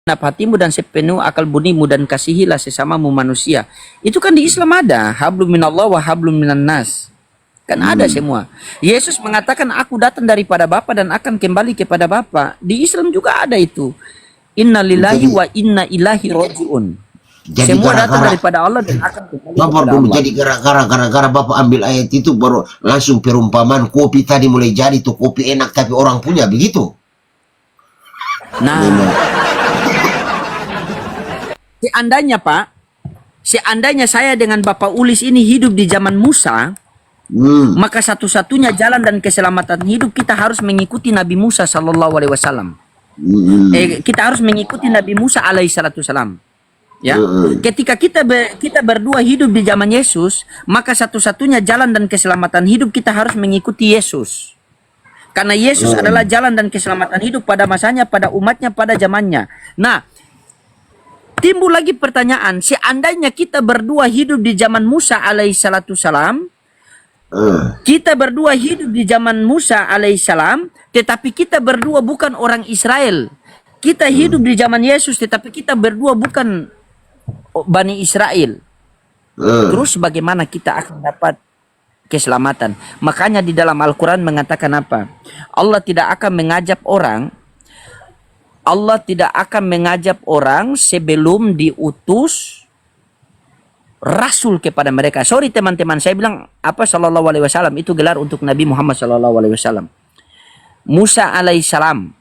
segenap hatimu dan sepenuh akal budimu dan kasihilah sesamamu manusia. Itu kan di Islam ada, hablum minallah wa hablum minan nas. Kan ada semua. Yesus mengatakan aku datang daripada Bapa dan akan kembali kepada Bapa. Di Islam juga ada itu. Inna lillahi wa inna ilahi roji'un. Semua datang daripada Allah dan akan kembali kepada Allah. Jadi gara-gara Bapak ambil ayat itu baru langsung perumpamaan kopi tadi mulai jadi tuh kopi enak tapi orang punya begitu. Nah, seandainya Pak, seandainya saya dengan Bapak Ulis ini hidup di zaman Musa, maka satu-satunya jalan dan keselamatan hidup kita harus mengikuti Nabi Musa Sallallahu Alaihi Wasallam. Kita harus mengikuti Nabi Musa Alaihi Salatu Wasallam. Ya, ketika kita berdua hidup di zaman Yesus, maka satu-satunya jalan dan keselamatan hidup kita harus mengikuti Yesus. Karena Yesus adalah jalan dan keselamatan hidup pada masanya, pada umatnya, pada zamannya. Nah, timbul lagi pertanyaan, seandainya kita berdua hidup di zaman Musa alaihissalatu salam, kita berdua hidup di zaman Musa alaihissalam, tetapi kita berdua bukan orang Israel. Kita hidup di zaman Yesus, tetapi kita berdua bukan Bani Israel. Terus bagaimana kita akan dapat keselamatan? Makanya di dalam Al-Quran mengatakan apa? Allah tidak akan mengajab orang sebelum diutus rasul kepada mereka. Sorry teman-teman, saya bilang apa Sallallahu Alaihi Wasallam itu gelar untuk Nabi Muhammad Sallallahu Alaihi Wasallam. Musa alaihissalam,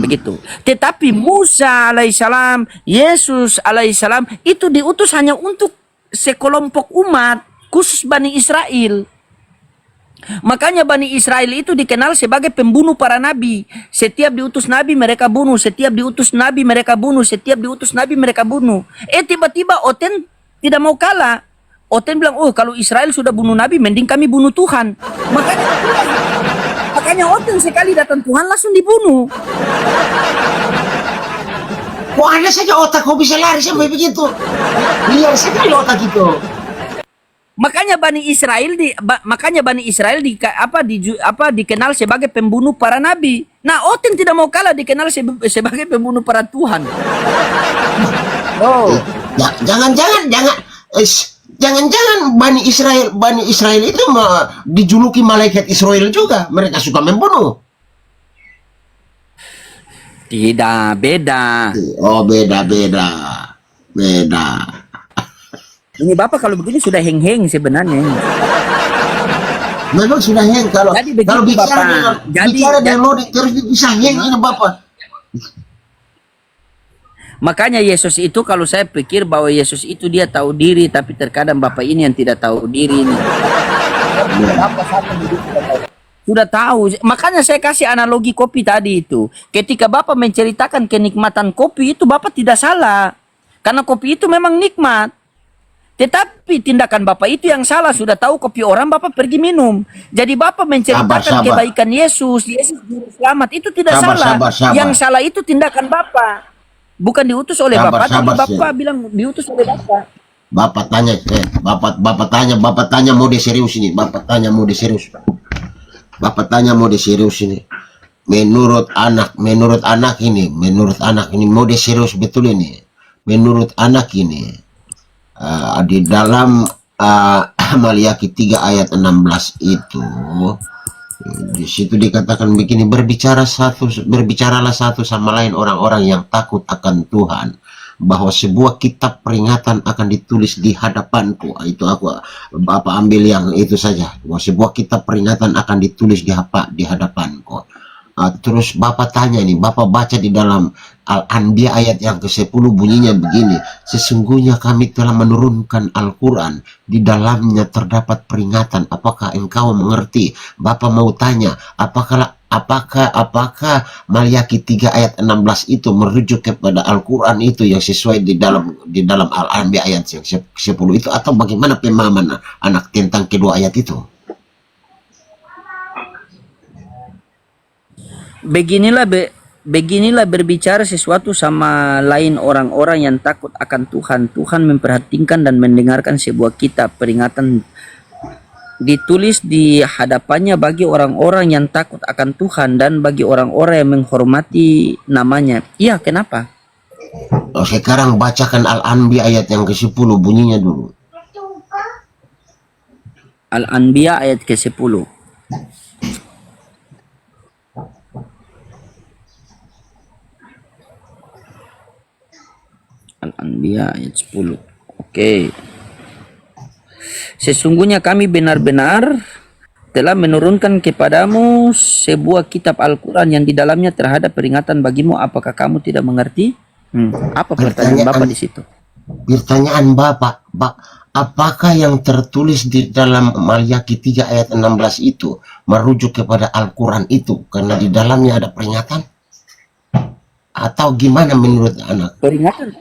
begitu. Tetapi Musa alaihissalam, Yesus alaihissalam itu diutus hanya untuk sekelompok umat, khusus Bani Israel. Makanya Bani Israel itu dikenal sebagai pembunuh para nabi. Setiap diutus nabi mereka bunuh, setiap diutus nabi mereka bunuh, setiap diutus nabi mereka bunuh. Tiba-tiba Oten tidak mau kalah. Oten bilang, oh kalau Israel sudah bunuh nabi, mending kami bunuh Tuhan. Makanya Oten sekali datang Tuhan langsung dibunuh. Kok ada saja otak kok bisa lari sampai begitu? Liar sekali otak itu. Makanya Bani Israel dikenal sebagai pembunuh para nabi. Nah, Oten tidak mau kalah dikenal sebagai pembunuh para Tuhan. Oh, jangan Bani Israel itu dijuluki malaikat Israel juga. Mereka suka membunuh. tidak, beda. Oh, beda. Ini Bapak kalau begini sudah heng-heng sebenarnya. Memang sudah heng kalau bicara dengan lodik terus bisa heng ini Bapak. Makanya Yesus itu kalau saya pikir bahwa Yesus itu dia tahu diri, tapi terkadang Bapak ini yang tidak tahu diri ini. Sudah tahu. Makanya saya kasih analogi kopi tadi itu. Ketika Bapak menceritakan kenikmatan kopi itu Bapak tidak salah. Karena kopi itu memang nikmat. Tetapi tindakan Bapak itu yang salah. Sudah tahu kopi orang Bapak pergi minum. Jadi Bapak menceritakan kebaikan Yesus juru selamat itu tidak salah. Yang salah itu tindakan Bapak. Bukan diutus oleh Bapak, tapi Bapak bilang diutus oleh Bapak. Bapak tanya mode serius ini. Bapak tanya mode serius ini. Menurut anak ini mode serius betul ini. Menurut anak ini di dalam Maliaki 3 ayat 16 itu, di situ dikatakan begini, berbicaralah satu sama lain orang-orang yang takut akan Tuhan, bahwa sebuah kitab peringatan akan ditulis di hadapanku. Itu Bapak ambil yang itu saja, bahwa sebuah kitab peringatan akan ditulis di hadapanku. Terus Bapak tanya ini, Bapak baca di dalam Al-Anbiya ayat yang ke-10 bunyinya begini, sesungguhnya kami telah menurunkan Al-Quran, di dalamnya terdapat peringatan, apakah engkau mengerti? Bapak mau tanya, apakah Maliaki 3 ayat 16 itu merujuk kepada Al-Quran itu yang sesuai di dalam Al-Anbiya ayat yang 10 itu, atau bagaimana pemahaman anak tentang kedua ayat itu? Beginilah berbicara sesuatu sama lain orang-orang yang takut akan Tuhan. Tuhan memperhatikan dan mendengarkan sebuah kitab peringatan ditulis di hadapannya bagi orang-orang yang takut akan Tuhan dan bagi orang-orang yang menghormati namanya. Iya, kenapa? Oh, sekarang bacakan Al-Anbiya ayat yang ke-10 bunyinya dulu. Al-Anbiya ayat ke-10. Al-Anbiya ayat 10. Oke. Sesungguhnya kami benar-benar telah menurunkan kepadamu sebuah kitab Al-Quran yang di dalamnya terhadap peringatan bagimu. Apakah kamu tidak mengerti? Apa pertanyaan Bapak di situ? Pertanyaan Bapak, apakah yang tertulis di dalam Malyaki 3 ayat 16 itu merujuk kepada Al-Quran itu karena di dalamnya ada peringatan? Atau gimana menurut anak? Peringatan.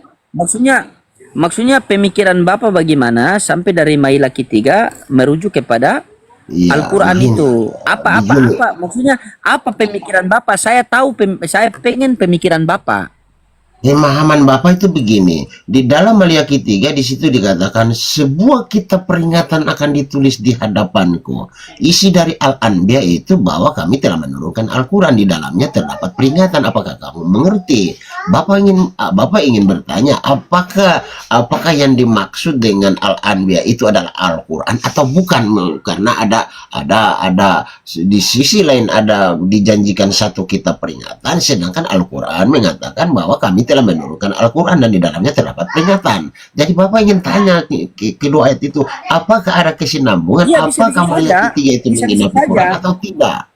Maksudnya pemikiran Bapak bagaimana sampai dari Mailaki 3 merujuk kepada Ya, Al-Quran begini. itu. Apa maksudnya apa pemikiran Bapak? Saya tahu saya pengen pemikiran Bapak. Pemahaman Bapak itu begini, di dalam Malyaki 3 di situ dikatakan sebuah kitab peringatan akan ditulis di hadapanku. Isi dari Al-Anbiya itu bahwa kami telah menurunkan Al-Quran, di dalamnya terdapat peringatan. Apakah kamu mengerti? Bapak ingin bertanya, apakah yang dimaksud dengan Al-Anbiya itu adalah Al-Quran atau bukan? Karena ada di sisi lain ada dijanjikan satu kitab peringatan, sedangkan Al-Quran mengatakan bahwa kami telah menurunkan Al-Quran dan di dalamnya terdapat peringatan. Jadi Bapak ingin tanya kedua ayat itu, apakah ada kesinambungan? Iya, Apakah Malyaki 3 itu menghina Al-Quran atau tidak?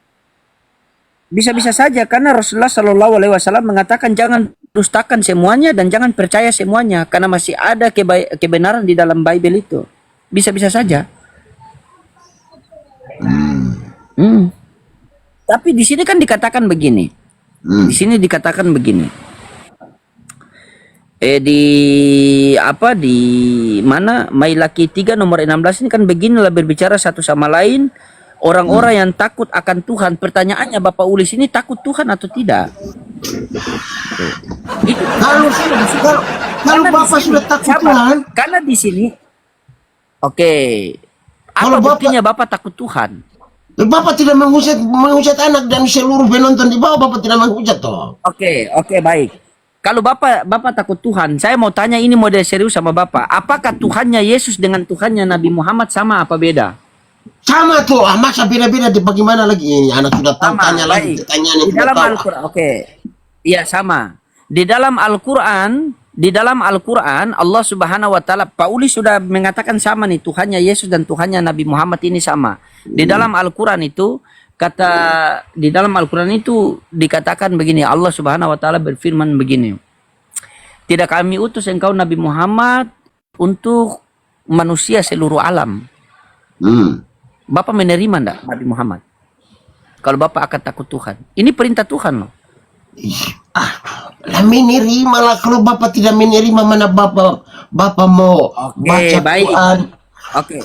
Bisa-bisa saja karena Rasulullah Shallallahu Alaihi Wasallam mengatakan jangan dustakan semuanya dan jangan percaya semuanya karena masih ada kebenaran di dalam Bible itu. Bisa-bisa saja. Tapi di sini kan dikatakan begini. Di sini dikatakan begini. Di mana Mailaki 3 nomor 16 ini kan beginilah berbicara satu sama lain orang-orang yang takut akan Tuhan. Pertanyaannya Bapak Ulis ini takut Tuhan atau tidak? Itu Kalau Bapak sudah takut Tuhan, karena di sini oke. Apa Kalau buktinya Bapak takut Tuhan? Bapak tidak menghujat anak dan seluruh penonton di bawah. Bapak tidak menghujat toh. Oke, baik. Kalau Bapak takut Tuhan, saya mau tanya ini model serius sama Bapak. Apakah Tuhannya Yesus dengan Tuhannya Nabi Muhammad sama apa beda? Sama tuh, masa beda-beda di bagaimana lagi? Ini anak sudah tahu, Sama, tanya lagi baik. pertanyaan yang Di sudah dalam tahu. Al-Quran, oke. Iya, sama. Di dalam Al-Quran, Allah Subhanahu wa taala, Pak Uli sudah mengatakan sama nih, Tuhannya Yesus dan Tuhannya Nabi Muhammad ini sama. Di dalam Al-Quran itu dikatakan begini, Allah Subhanahu wa taala berfirman begini. Tidak kami utus engkau Nabi Muhammad untuk manusia seluruh alam. Bapak menerima enggak Nabi Muhammad? Kalau Bapak akan takut Tuhan. Ini perintah Tuhan loh. Lah menerima lah, kalau Bapak tidak menerima mana Bapak mau baca baik. Quran. Oke.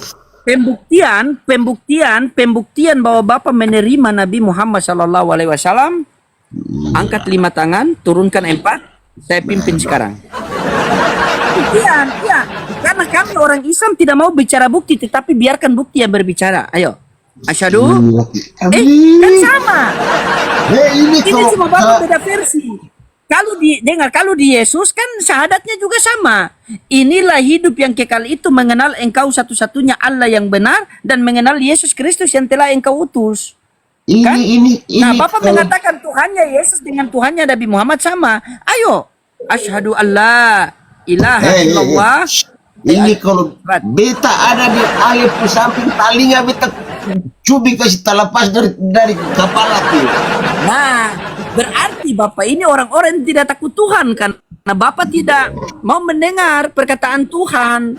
Pembuktian bahwa Bapak menerima Nabi Muhammad Shallallahu Alaihi Wasallam. Angkat 5 tangan, turunkan 4. Saya pimpin sekarang. Buktian, ya. Karena kami orang Islam tidak mau bicara bukti, tetapi biarkan bukti yang berbicara. Ayo. Asyhadu. Kan sama. Ini cuma Bapak beda versi. Kalau di Yesus kan syahadatnya juga sama. Inilah hidup yang kekal itu mengenal engkau satu-satunya Allah yang benar dan mengenal Yesus Kristus yang telah engkau utus. Kan? Nah, Bapak mengatakan Tuhannya Yesus dengan Tuhannya Nabi Muhammad sama. Ayo. Asyhadu alla ilaha illallah. Ini kalau beta ada di alif samping talinga, beta cubi kasih terlepas dari kepala tuh. Nah, berarti Bapak ini orang-orang yang tidak takut Tuhan kan? Nah, Bapak tidak mau mendengar perkataan Tuhan.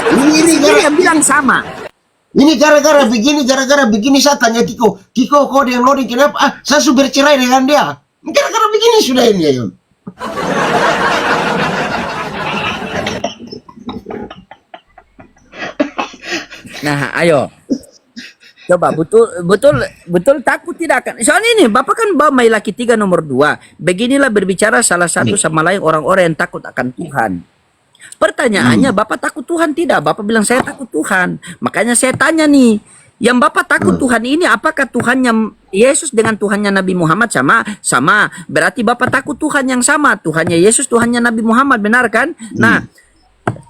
Ini yang bilang sama. Ini gara-gara begini saya tanya Kiko kau yang loading kenapa? Saya sudah bercerai dengan dia. Gara-gara begini sudah ini ya. Nah, ayo. Coba betul takut tidak kan? Soalnya ini Bapak kan bawa Mailaki 3 nomor 2. Beginilah berbicara salah satu sama lain orang-orang yang takut akan Tuhan. Pertanyaannya, Bapak takut Tuhan tidak? Bapak bilang saya takut Tuhan. Makanya saya tanya nih, Yang Bapak takut Tuhan ini apakah Tuhannya Yesus dengan Tuhannya Nabi Muhammad sama? Sama. Berarti Bapak takut Tuhan yang sama. Tuhannya Yesus, Tuhannya Nabi Muhammad, benar kan? Nah,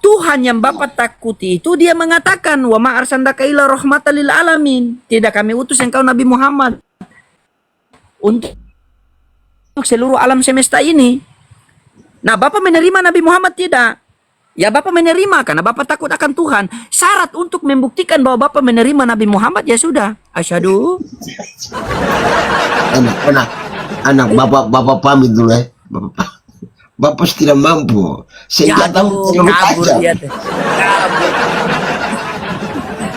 Tuhan yang Bapak takuti itu dia mengatakan, "Wa ma arsalnaka illa rahmatan lil alamin." Tidak kami utus engkau Nabi Muhammad untuk seluruh alam semesta ini. Nah, Bapak menerima Nabi Muhammad tidak? Ya, Bapak menerima karena Bapak takut akan Tuhan. Syarat untuk membuktikan bahwa Bapak menerima Nabi Muhammad ya sudah. Asyhadu. Anak bapak pamit dulu ya. Bapak tidak mampu. Senjata kabur dia tuh. Kabur.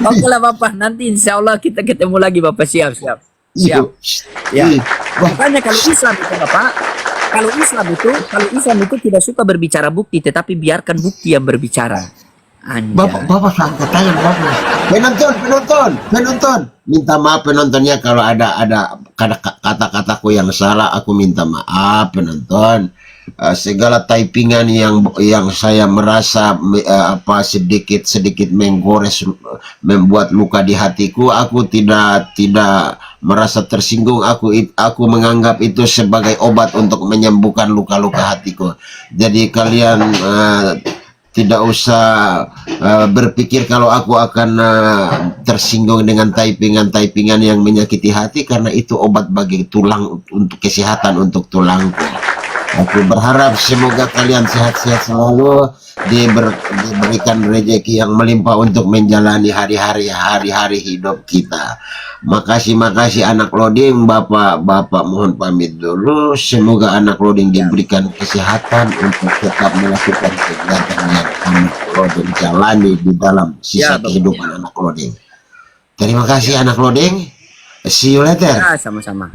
Oke lah Bapak, nanti insya Allah kita ketemu lagi Bapak, siap. Siap. Ya. Makanya kalau Islam itu Bapak, kalau Islam itu tidak suka berbicara bukti, tetapi biarkan bukti yang berbicara. Anjay. Bapak angkat tangan Bapak. Penonton. Minta maaf penontonnya kalau ada kata-kataku yang salah, aku minta maaf penonton. Segala typingan yang saya merasa sedikit menggores, membuat luka di hatiku, aku tidak merasa tersinggung. Aku menganggap itu sebagai obat untuk menyembuhkan luka-luka hatiku. Jadi kalian tidak usah berpikir kalau aku akan tersinggung dengan typingan yang menyakiti hati, karena itu obat bagi tulang, untuk kesehatan untuk tulangku. Aku berharap semoga kalian sehat-sehat selalu, diberikan rezeki yang melimpah untuk menjalani hari-hari hidup kita. Makasih anak loading. Bapak mohon pamit dulu. Semoga anak loading diberikan kesehatan untuk tetap melakukan kegiatan yang anak loading jalani di dalam sisa kehidupan anak loading. Terima kasih anak loading. See you later. Ya, sama-sama.